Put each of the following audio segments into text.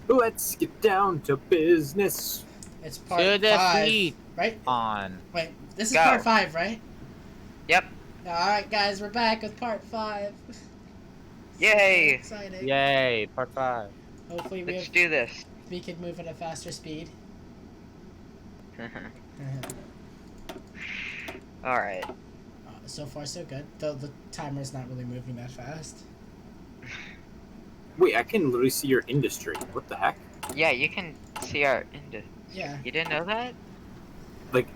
Let's get down to business. It's To part the 5, fleet right? on. Wait, this is Go. part 5, right? Yep. Alright, guys, we're back with part 5. Yay. So exciting. Yay, part 5. Hopefully Let's do this. we can move at a faster speed. Alright. So far, so good. Though the timer's not really moving that fast. Wait, I can literally see your industry. What the heck? Yeah, you can see our industry. Yeah. You didn't know that? Like,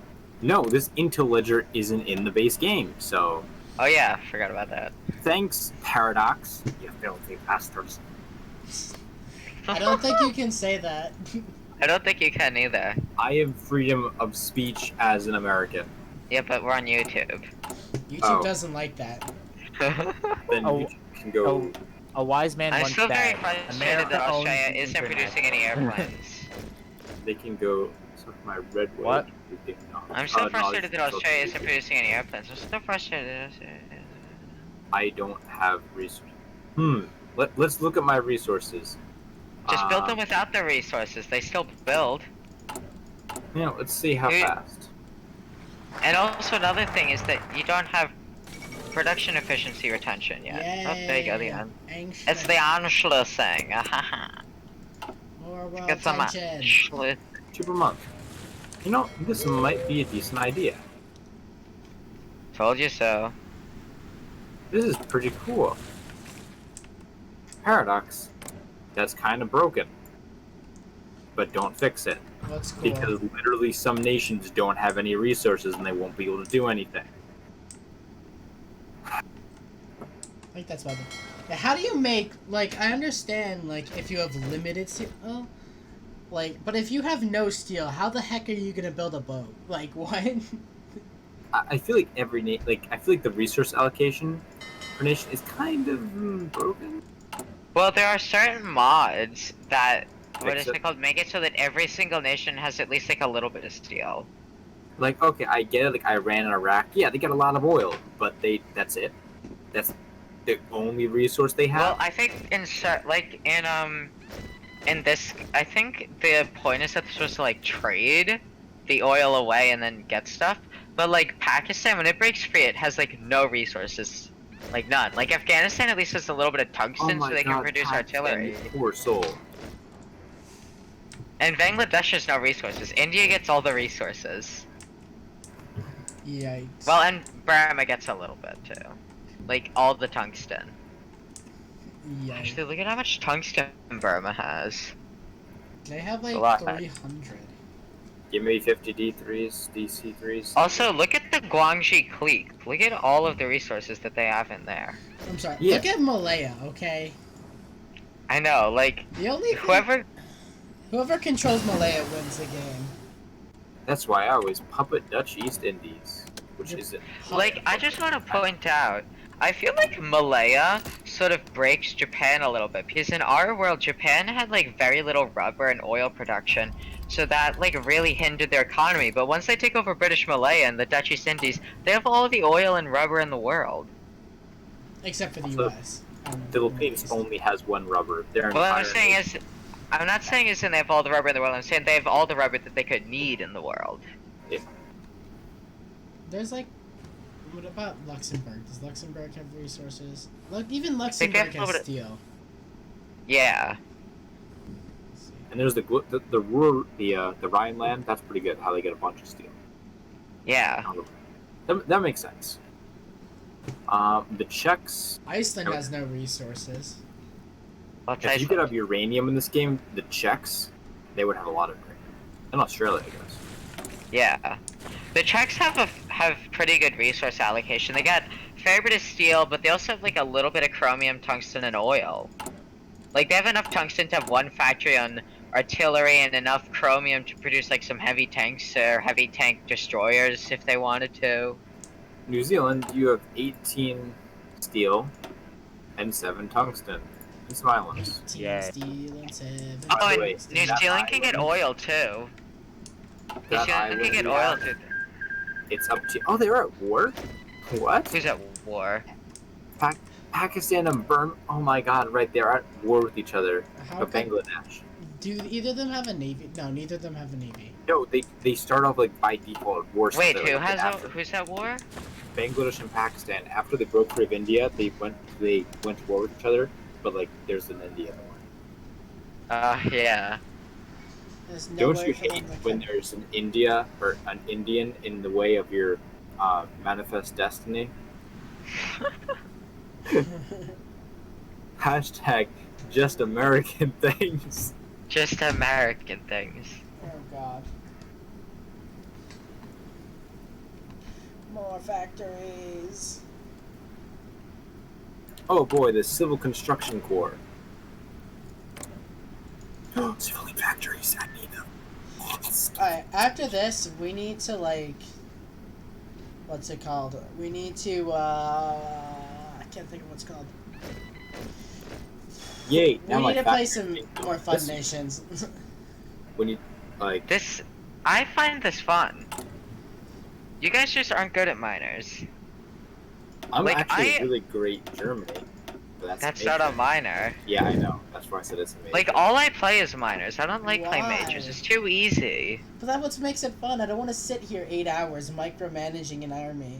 no, this Intel ledger isn't in the base game, so... Oh yeah, forgot about that. Thanks, Paradox, you filthy bastards. I don't think you can say that. I don't think you can either. I have freedom of speech as an American. Yeah, but we're on YouTube. YouTube doesn't like that. Then you can go... A wise man I'm once still very said, frustrated America that owns Australia the isn't internet. producing any airplanes. They can go... Suck my red wave. What? I'm so no, frustrated that it's Australia okay. isn't producing any airplanes. I'm so frustrated. I don't have resources. Let's look at my resources. Just build them without the resources. They still build. Let's see how Dude. fast. And also another thing is that you don't have production efficiency retention yet. Oh, there you go, the end. It's the Anschlussing. More world Get some tension. Anschluss. 2 per month. This might be a decent idea. Told you so. This is pretty cool. Paradox. That's kind of broken. But don't fix it. What's cool? Because literally some nations don't have any resources and they won't be able to do anything. I think that's about it. Yeah, how do you make, like, I understand, like, if you have limited steel, but if you have no steel, how the heck are you gonna build a boat? Like, what? I feel like I feel like the resource allocation for nation is kind of broken. Well, there are certain mods that, what Fix is it. it called? Make it so that every single nation has at least like a little bit of steel. Like, okay, I get it, like Iran and Iraq, yeah, they get a lot of oil, but that's it. That's the only resource they have. Well, I think in this, I think the point is that they're supposed to like trade the oil away and then get stuff. But like Pakistan, when it breaks free, it has like no resources, like none. Like Afghanistan at least has a little bit of tungsten, so they can produce artillery. Poor soul. And Bangladesh has no resources. India gets all the resources. Yikes. Well, and Burma gets a little bit too, like all the tungsten. Yikes. Actually, look at how much tungsten Burma has. They have a like lot. 300. Give me 50 D3s, DC3s. Also, look at the Guangxi clique. Look at all of the resources that they have in there. I'm sorry. Yeah. Look at Malaya, okay? I know, like, The only whoever controls Malaya wins the game. That's why I always puppet Dutch East Indies, which isn't. like, I just want to point out, I feel like Malaya sort of breaks Japan a little bit, because in our world, Japan had, like, very little rubber and oil production, so that, like, really hindered their economy, but once they take over British Malaya and the Dutch East Indies, they have all the oil and rubber in the world. Except for the Also, US. Philippines only has one rubber. What I'm saying is, I'm not saying is that they have all the rubber in the world, I'm saying they have all the rubber that they could need in the world. There's like, what about Luxembourg? Does Luxembourg have resources? Look, even Luxembourg has steel. Yeah. And there's the Rhineland. That's pretty good. How they get a bunch of steel. Yeah. That makes sense. The Czechs. Iceland has no resources. If you could have uranium in this game, the Czechs, they would have a lot of uranium. And Australia, I guess. Yeah. The Czechs have pretty good resource allocation. They got a fair bit of steel, but they also have like a little bit of chromium, tungsten, and oil. Like they have enough tungsten to have one factory on artillery and enough chromium to produce like some heavy tanks or heavy tank destroyers if they wanted to. New Zealand, you have 18 steel and 7 tungsten. And some islands. 18 Yeah. steel and 7. Oh, By the and way, New that Zealand can get island- oil too. New That Zealand island can get we oil have, too. It's up to. Oh, they're at war? What? Who's at war? Pakistan and Burma. Oh my god, right, they're at war with each other. How But come Bangladesh. Do either of them have a navy? No, neither of them have a navy. No, they start off like by default at war. Wait, together, who like, has after who's at war? Bangladesh and Pakistan, after they broke free of India, they went to war with each other. But like, there's an Indian war. Yeah. There's Don't nowhere you for them hate to when come. there's an India or an Indian in the way of your manifest destiny? Hashtag just American things. Just American things. Oh God. More factories. Oh boy, the Civil Construction Corps. Civil factories, I need them. Alright, after this, we need to, like... What's it called? We need to, I can't think of what's called. Yay! We need to play some more fun nations. When you, like... This, I find this fun. You guys just aren't good at minors. I'm like, actually really great at Germany. But That's amazing. not a minor. Yeah, I know. That's why I said it's amazing. Like, all I play is minors. I don't like playing Why? majors. It's too easy. But that's what makes it fun. I don't want to sit here 8 hours micromanaging an army.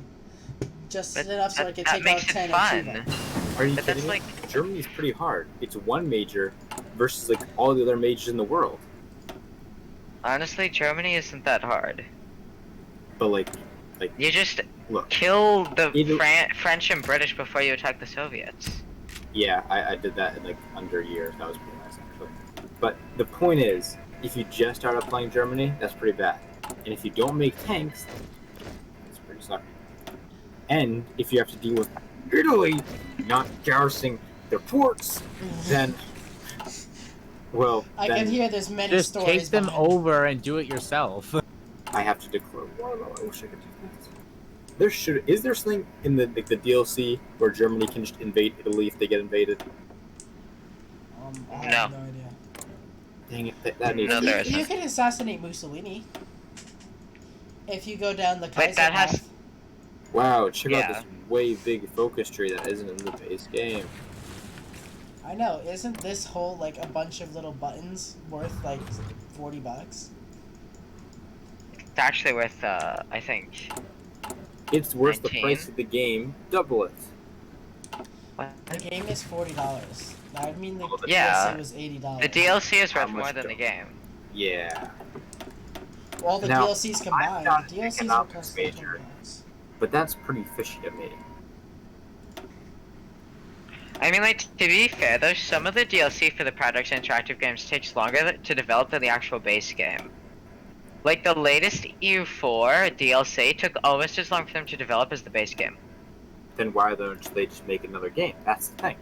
Just But enough so I can that take out makes 10 it fun. and achieve Are you But kidding that's me? like, Germany's pretty hard. It's one major versus like all the other majors in the world. honestly, Germany isn't that hard. But like You just look. kill the Either- French and British before you attack the Soviets. Yeah, I did that in like under a year. That was pretty nice actually. But the point is, if you just start up playing Germany, that's pretty bad. And if you don't make tanks, it's pretty sucky. And if you have to deal with Italy not garrisoning their ports, then well, I then can hear there's many Just stories. take them behind- over and do it yourself. I have to declare war. I wish I could do that. Is there something in the DLC where Germany can just invade Italy if they get invaded? I have No. no idea. Dang it, that needs No, to there be. isn't. You can assassinate Mussolini. If you go down the Kaiser But that has- path. Wow, check out Yeah. this way big focus tree that isn't in the base game. I know, isn't this whole, like, a bunch of little buttons worth, like, $40? It's actually worth, I think. It's worth the 19? price of the game. Double it. What? The game is $40. I mean, the Yeah. DLC was $80. The DLC is How worth much more than do- the game. Yeah, All the Now, DLCs combined. not an DLCs are economics costing major. $20. but that's pretty fishy to me. I mean, like, to be fair, though, some of the DLC for the Paradox Interactive games takes longer to develop than the actual base game. Like, the latest EU4 DLC took almost as long for them to develop as the base game. Then why don't they just make another game? That's the thing.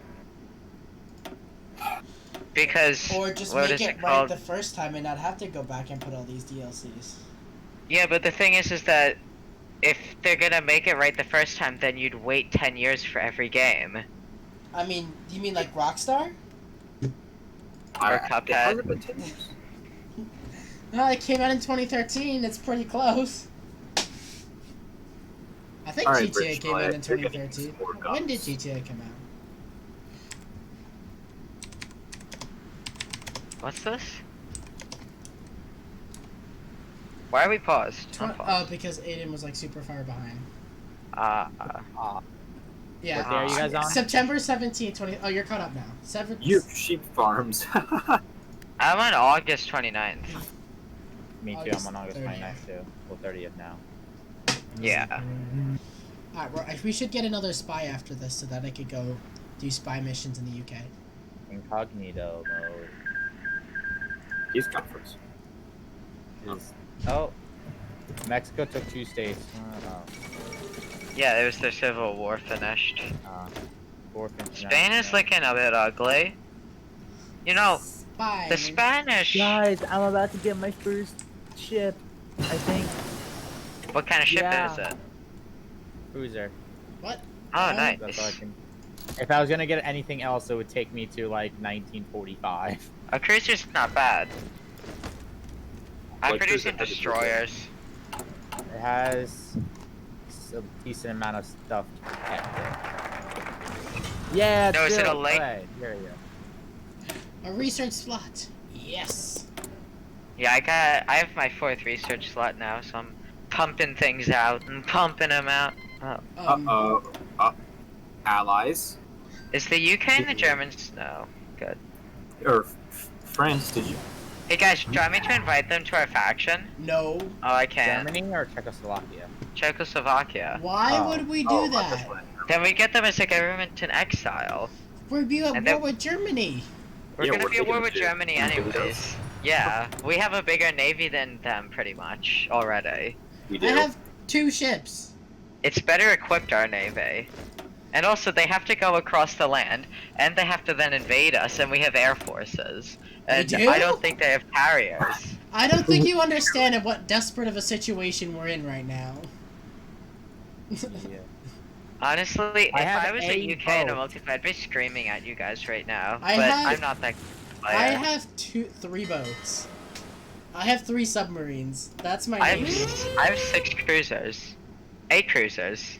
Because, Or just what make is it right called? the first time and not have to go back and put all these DLCs. Yeah, but the thing is that if they're gonna make it right the first time, then you'd wait 10 years for every game. I mean, you mean like Rockstar? Or It Cuphead. hasn't been 10 years. No, it came out in 2013. It's pretty close. I think Alright, GTA Rich, came out in you're getting 2013. some more When did guns. GTA come out? What's this? Why are we paused? I'm Oh, paused. because Aiden was like super far behind. Yeah. What day are you guys on? September 17th, 20. Oh, you're caught up now. You sheep farms. I'm on August 29th. Me too, August I'm on August 30th. 29th too. Well, 30th now. Yeah. Alright, we should get another spy after this so that I could go do spy missions in the UK. Incognito mode. Peace conference. Oh. Mexico took 2 states. Yeah, it was the Civil War finished. Fourth Spain is looking a bit ugly. You know, Spy. the Spanish. Guys, I'm about to get my first ship. I think. What kind of ship Yeah. is it? Cruiser. What? Oh, Oh, nice. That's all I can. If I was gonna get anything else, it would take me to like 1945. A cruiser's not bad. I'm Like, producing cruiser- destroyers. It has a decent amount of stuff kept there. Yeah, No, is it do a lake? Right, here you go. A research slot. Yes. Yeah, I have my 4th research slot now, so I'm pumping things out and pumping them out. Oh. Allies Is the UK and the Germans? No. Good. or France? Did you? Hey guys, do you want me to invite them to our faction? No. Oh, I can't. Germany or Czechoslovakia? Czechoslovakia. Why Oh. would we do Oh, that? Then we get them as a government in exile. We'd be at And war then- with Germany. We're Yeah, gonna we're be at war making with them Germany do- anyways. Yeah, we have a bigger navy than them pretty much already. We do. I have 2 ships. It's better equipped, our navy. And also, they have to go across the land, and they have to then invade us, and we have air forces. And do? I don't think they have carriers. I don't think you understand what desperate of a situation we're in right now. Yeah. Honestly, I if have I was a a UK in a boat. multiplayer, I'd be screaming at you guys right now. I But have- I'm not that player. I have 3 boats. I have 3 submarines. That's my I navy. have 6 cruisers. 8 cruisers.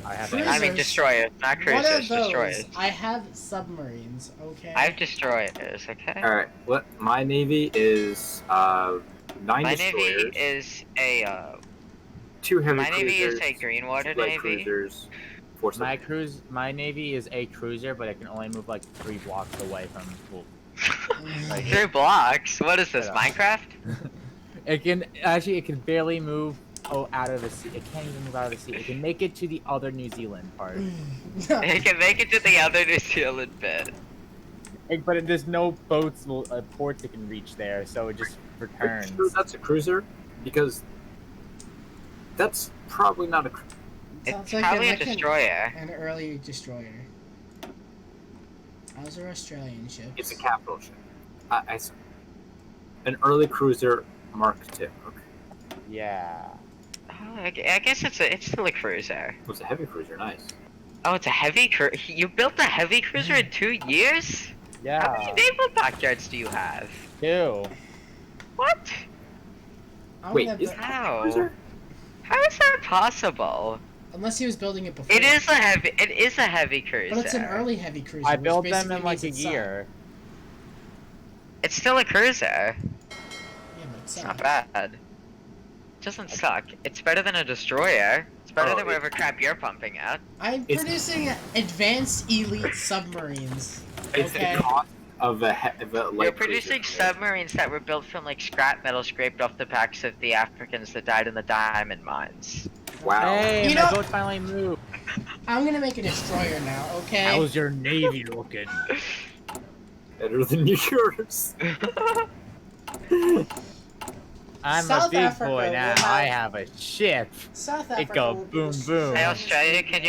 I have Cruisers? I mean destroyers, not What are cruisers, those? destroyers. I have submarines, okay? I have destroyers, okay? All right. My navy is 9 My destroyers, navy is a 2 heavy my navy is cruisers, a green water 2 light navy. cruisers, 4 My navy is a cruiser, but it can only move like 3 blocks away from. Well, like, 3 blocks? What is this, Yeah. Minecraft? it can barely move out of the sea. It can't even move out of the sea. It can make it to the other New Zealand part. It can make it to the other New Zealand bit. But there's no boats, ports it can reach there, so it just Are you returns. sure that's a cruiser? Because that's probably not a. Sounds It's like probably a an destroyer. An early destroyer. Those are Australian ships. It's a capital ship. An early cruiser Mark II. Okay. Yeah. Oh, I guess it's still a cruiser. It was a heavy cruiser. Nice. Oh, it's a heavy You built a heavy cruiser in 2 years? How many Yeah. naval dockyards do you have? 2. What? I'm Wait, gonna is bu- that a How? cruiser? How is that possible? Unless he was building it before. It is a heavy cruiser. But it's an early heavy cruiser. I which built them basically in like a means it sucked. year. It's still a cruiser. Yeah, but it It's not sucked. bad. It doesn't suck. It's better than a destroyer. It's better Oh, than whatever crap you're pumping out. I'm It's- producing advanced elite submarines. It's Okay. the cost of a light You're producing cruiser. submarines that were built from like scrap metal scraped off the backs of the Africans that died in the diamond mines. Wow. Hey, You my know- boat finally moved. I'm gonna make a destroyer now, okay? How's your navy looking? Better than yours. I'm South a big Africa boy will now. have- I have a ship. South It Africa go will be boom, destroyed. boom. Hey Australia, can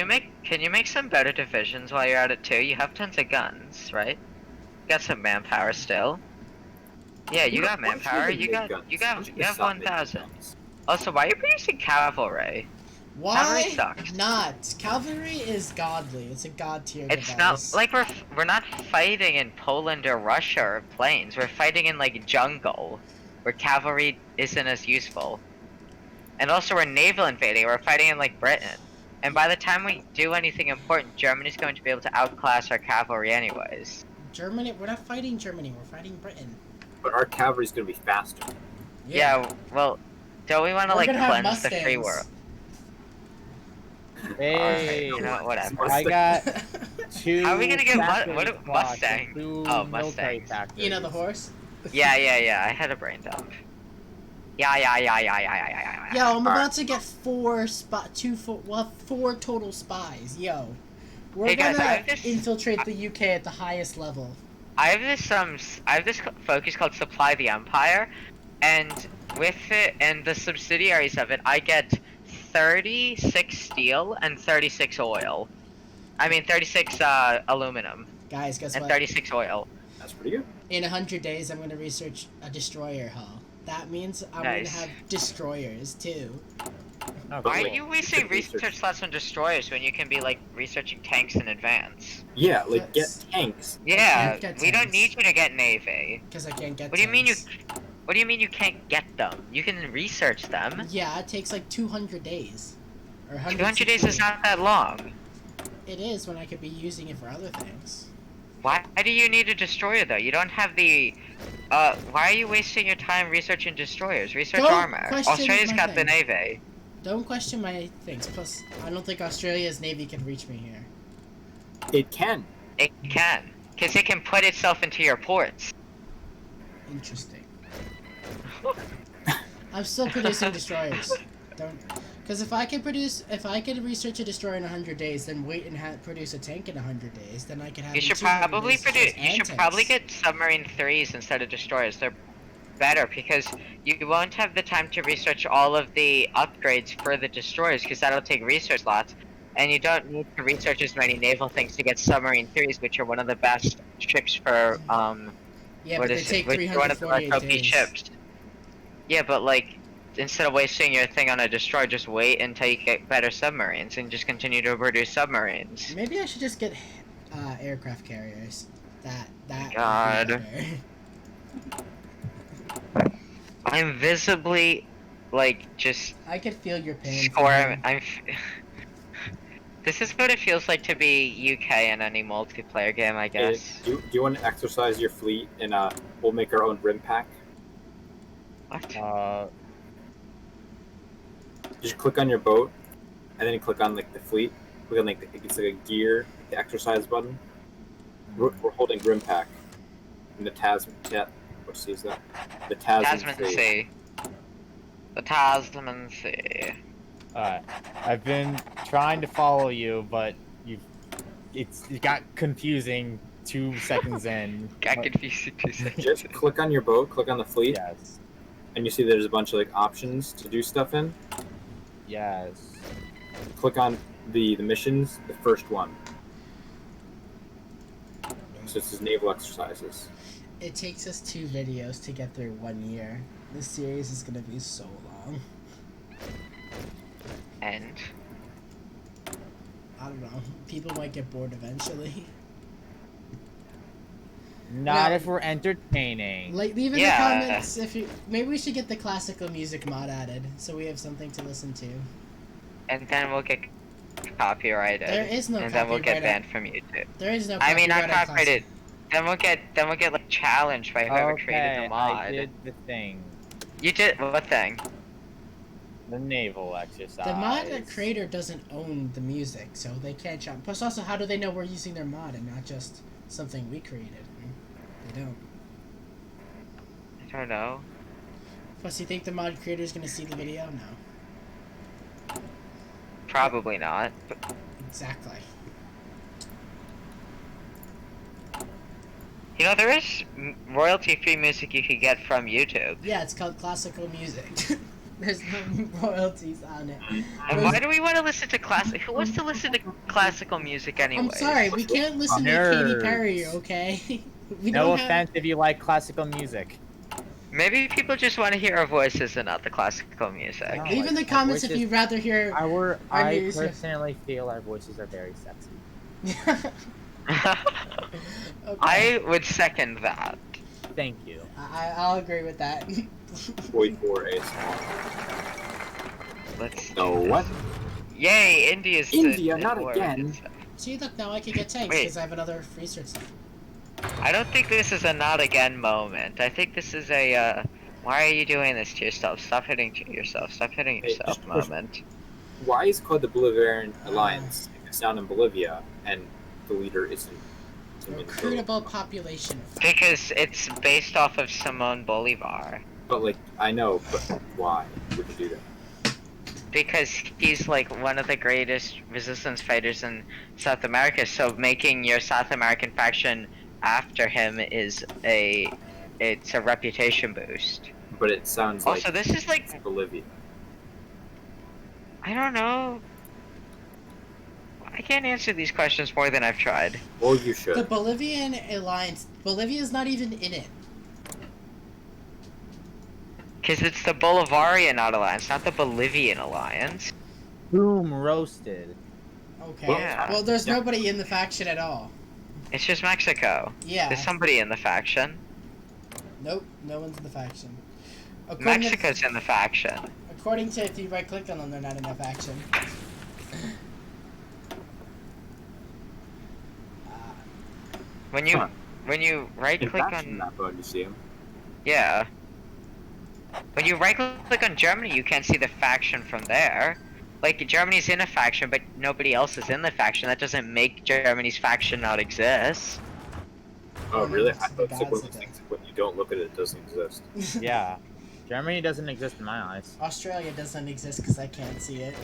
you make some better divisions while you're at it too? You have tons of guns, right? You got some manpower still. Yeah, you got Why don't manpower. make You guns? got Why don't you have stop making 1,000. guns? Also, why are you producing cavalry? Why Cavalry sucks. not? Cavalry is godly. It's a god tier It's device. not like we're not fighting in Poland or Russia or plains. We're fighting in like jungle, where cavalry isn't as useful. And also we're naval invading. We're fighting in like Britain. And by the time we do anything important, Germany's going to be able to outclass our cavalry anyways. Germany. We're not fighting Germany. We're fighting Britain. But our cavalry's gonna be faster. Yeah, well, don't we want to We're like gonna have cleanse the free Mustangs. world? Hey, you know what, whatever. I got 2. How are we gonna get factory what plots Mustang? and 2 Oh, military Mustangs. factories. You know the horse? Yeah. I had a brain dump. Yeah. Yo, I'm Alright. about to get 4 we'll have 4 total spies. Yo. We're Hey, guys, I gonna have this- infiltrate the UK at the highest level. I have this focus called Supply the Empire, and with it and the subsidiaries of it, I get 36 steel and 36 oil. I mean 36 aluminum Guys, guess and what? 36 oil. That's pretty good. In 100 days, I'm gonna research a destroyer hull. That means I'm Nice. gonna have destroyers too. Oh, Why are cool. you wasting Good research. research slots on destroyers when you can be like researching tanks in advance? Yeah, like get That's- tanks. Yeah, can't get we don't tanks. need you to get navy. Because I can't get What do you mean you? tanks. What do you mean you can't get them? You can research them. Yeah, it takes like 200 days. Or 200 days is not that long. It is when I could be using it for other things. Why do you need a destroyer though? You don't have the. Why are you wasting your time researching destroyers? Research Don't armor. question Australia's my got the thing. navy. Don't question my things. Plus, I don't think Australia's navy can reach me here. It can. It can, cause it can put itself into your ports. Interesting. I'm still producing destroyers. Don't, because if I can research a destroyer in 100 days, then wait and produce a tank in 100 days, then I can have. You should 200 probably days destroyers produce. You and should probably tanks. get submarine 3s instead of destroyers. They're better because you won't have the time to research all of the upgrades for the destroyers because that'll take research slots, and you don't need to research as many naval things to get submarine 3s, which are one of the best ships for Yeah, what but they is it? take Which are one of the 348 OP days. ships. Yeah, but like instead of wasting your thing on a destroyer, just wait until you get better submarines and just continue to produce submarines. Maybe I should just get aircraft carriers. That God. would be better. I'm visibly, like, just I could feel your pain. score. This is what it feels like to be UK in any multiplayer game, I guess. Do you want to exercise your fleet and we'll make our own rim pack? What? Just click on your boat, and then you click on like the fleet. Click on like it's like a gear, the exercise button. We're holding rim pack, and the Tasman. What sea is that? The Tasman Sea. The Tasman Sea. Alright. I've been trying to follow you, but it got confusing 2 seconds in. Got confused 2 seconds. Just click on your boat, click on the fleet, Yes. and you see there's a bunch of like options to do stuff in. Yes. Click on the missions, the first one. So it says naval exercises. It takes us 2 videos to get through 1 year. This series is gonna be so long. And I don't know. People might get bored eventually. Not Well, if we're entertaining. Like, leave in Yeah. the comments if you. Maybe we should get the classical music mod added so we have something to listen to. then we'll get copyrighted. There is no And then we'll get copyright banned from YouTube. There is no. I mean, not copyright on copyrighted. Then we'll get like challenged by whoever created the mod. I did the thing. You did what thing? The naval exercise. The mod creator doesn't own the music, so they can't challenge. Plus, also, how do they know we're using their mod and not just something we created? They don't. I don't know. Plus, you think the mod creator is gonna see the video? No. Probably not. But Exactly. you know, there is royalty-free music you could get from YouTube. Yeah, it's called classical music. There's no royalties on it. And why do we want to listen to classic? Who wants to listen to classical music anyway? I'm sorry, we can't listen to Nerds. Katy Perry, okay? We No don't offense if you like classical music. Maybe people just want to hear our voices and not the classical music. No. Leave in the Our comments if voices- you'd rather hear. I music. personally feel our voices are very sexy. Okay. I would second that. Thank you. I'll agree with that. Void for a small. Let's. So what? Yay, India's India, the not war. again. See, look, now I can get tanks Wait. because I have another research center. I don't think this is a not again moment. I think this is a why are you doing this to yourself? Stop hitting yourself. Stop hitting Hey, yourself just- moment. Why is it called the Bolivarian Alliance? It's down in Bolivia, and the leader isn't. Recruitable population. Because it's based off of Simon Bolivar. But like, I know, but why would you do that? Because he's like one of the greatest resistance fighters in South America, so making your South American faction after him is it's a reputation boost. But it sounds like Also, this is like, it's Bolivia. I don't know. I can't answer these questions more than I've tried. Well, you The should. Bolivian alliance. Bolivia's not even in it. Because it's the Bolivarian alliance, not the Bolivian alliance. Boom, roasted. Okay. Yeah. Well, there's Yeah. nobody in the faction at all. It's just Mexico. Yeah. There's somebody in the faction. Nope. No one's in the faction. According Mexico's in the faction. according to if you right click on them, they're not in the faction. When you Huh. right In click faction on map mode, you see them. yeah. When you right click on Germany, you can't see the faction from there. Like Germany's in a faction, but nobody else is in the faction. That doesn't make Germany's faction not exist. Oh, And then really? it's I the thought it's like one gods of those of things that when you don't look at it, it doesn't exist. Yeah. Germany doesn't exist in my eyes. Australia doesn't exist because I can't see it.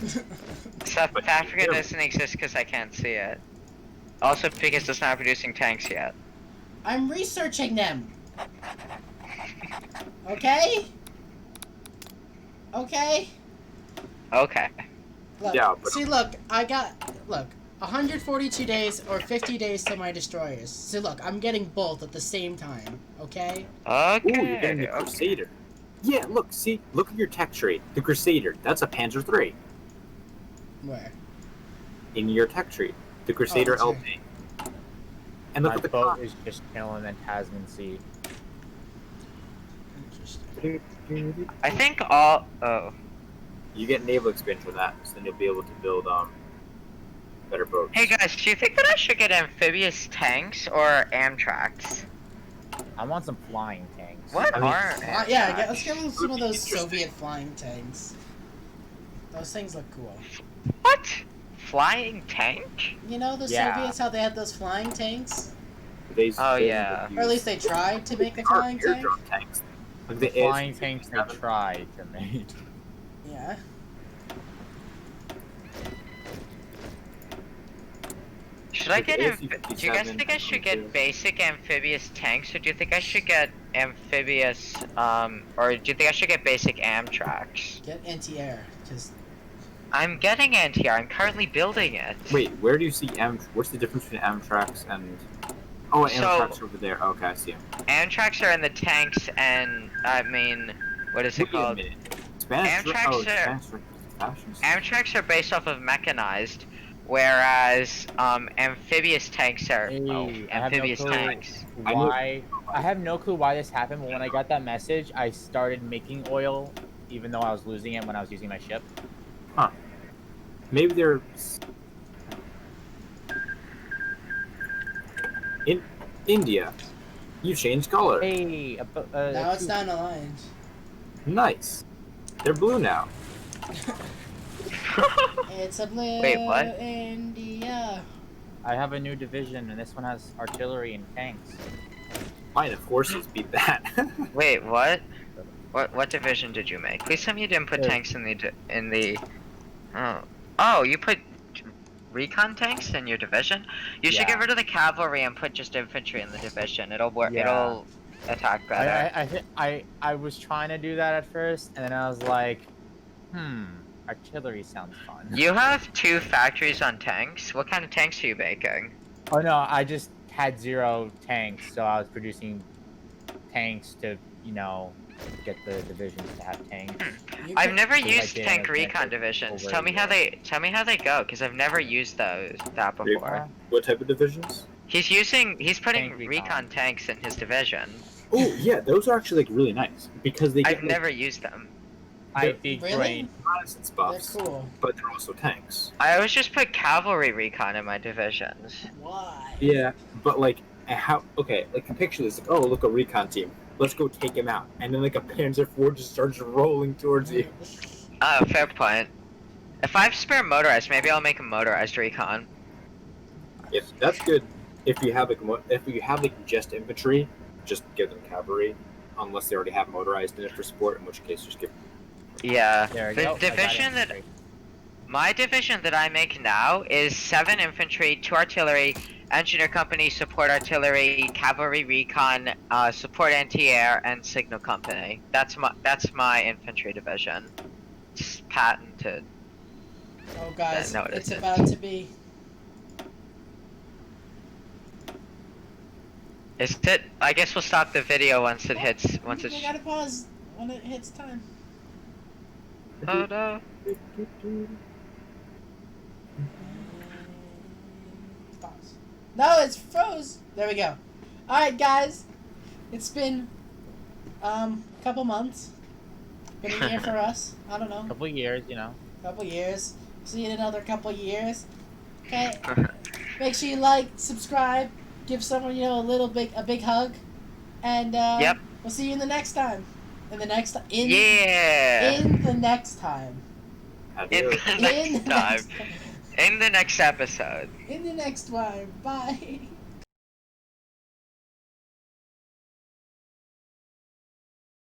South But Africa Germany- doesn't exist because I can't see it. Also because it's not producing tanks yet. I'm researching them. Okay? Okay? Okay. Look, Yeah, but- see, look, 142 days or 50 days to my destroyers. See, look, I'm getting both at the same time, okay? Ooh, you're getting the Okay. Crusader. Yeah, look at your tech tree. The Crusader, that's a Panzer III Where? in your tech tree. The Crusader that's right. LP. And look My at the boat cost. is just chilling in Tasman Sea. Interesting. I think all. Oh. You get naval expansion with that, so then you'll be able to build better boats. Hey guys, do you think that I should get amphibious tanks or Amtraks? I want some flying tanks. What I mean- are Yeah, Amtraks? let's get some of those Interesting. Soviet flying tanks. Those things look cool. What? Flying tank? You know the Yeah. Soviets, how they had those flying tanks? Oh, yeah. Or at least they tried to make a flying tank? airdrop tanks. Like The the flying AS-57. tanks they tried to make. Yeah. Should I Like get? AC-57 Do you guys think I should get basic amphibious tanks, or do you think I should get amphibious? Or do you think I should get basic Amtraks? Get anti-air, because I'm getting anti-air. I'm currently building it. Wait, where do you see what's the difference between Amtraks and... Oh, So- Amtraks over there. Okay, I see them. Amtraks are in the tanks, and I mean, what is it Wait a called? minute. Spanish... Amtraks oh, are- Spanish fashions? Amtraks are based off of mechanized, whereas amphibious tanks are Hey, I have no amphibious clue tanks. why. I have no clue why this happened, but when I got that message, I started making oil, even though I was losing it when I was using my ship. Maybe they're... In India, you changed color. Hey, now it's not aligned. Nice. They're blue now. It's a blue Wait, what? India. I have a new division, and this one has artillery and tanks. Fine, of horses beat that. Wait, what? What division did you make? Please tell me you didn't put Hey. tanks in the. Oh, you put recon tanks in your division. You should Yeah. get rid of the cavalry and put just infantry in the division. It'll work. Yeah. It'll attack better. I was trying to do that at first, and then I was like, artillery sounds fun. You have 2 factories on tanks. What kind of tanks are you making? Oh no, I just had 0 tanks, so I was producing tanks to, get the divisions to have tanks. You I've could- never So, like, used they tank have recon advantage divisions. over Tell me how the- they go, because I've never used that before. What type of divisions? He's putting Tank recon. recon tanks in his division. Oh, yeah, those are actually like really nice because they get I've never used them. I They're- big Really? brain. reconnaissance They're buffs, cool. but they're also tanks. I always just put cavalry recon in my divisions. Why? Yeah, but like picture this. Like, oh, look, a recon team. Let's go take him out. And then like a Panzer IV just starts rolling towards you. Oh, fair point. If I have spare motorized, maybe I'll make a motorized recon. Yes, that's good. If you have like just infantry, just give them cavalry, unless they already have motorized in it for support. In which case, just give. Yeah. There we The go. I got division that infantry. my division that I make now is 7 infantry, 2 artillery, engineer company, support artillery, cavalry recon, support anti-air, and signal company. That's my infantry division. It's patented. Oh, guys, No, it it's isn't. about to be. Is it? I guess we'll stop the video once it hits. Once We it's. gotta pause when it hits time. Oh no. Pause. No, it's froze. There we go. All right, guys. It's been a couple months. Been a year for us. I don't know. Couple years, Couple years. See you in another couple years. Okay. Make sure you like, subscribe, give someone a big hug, and Yep. we'll see you in the next time. In the next Yeah. in the next time. In the In next the time. next In the next episode. in the next one. Bye.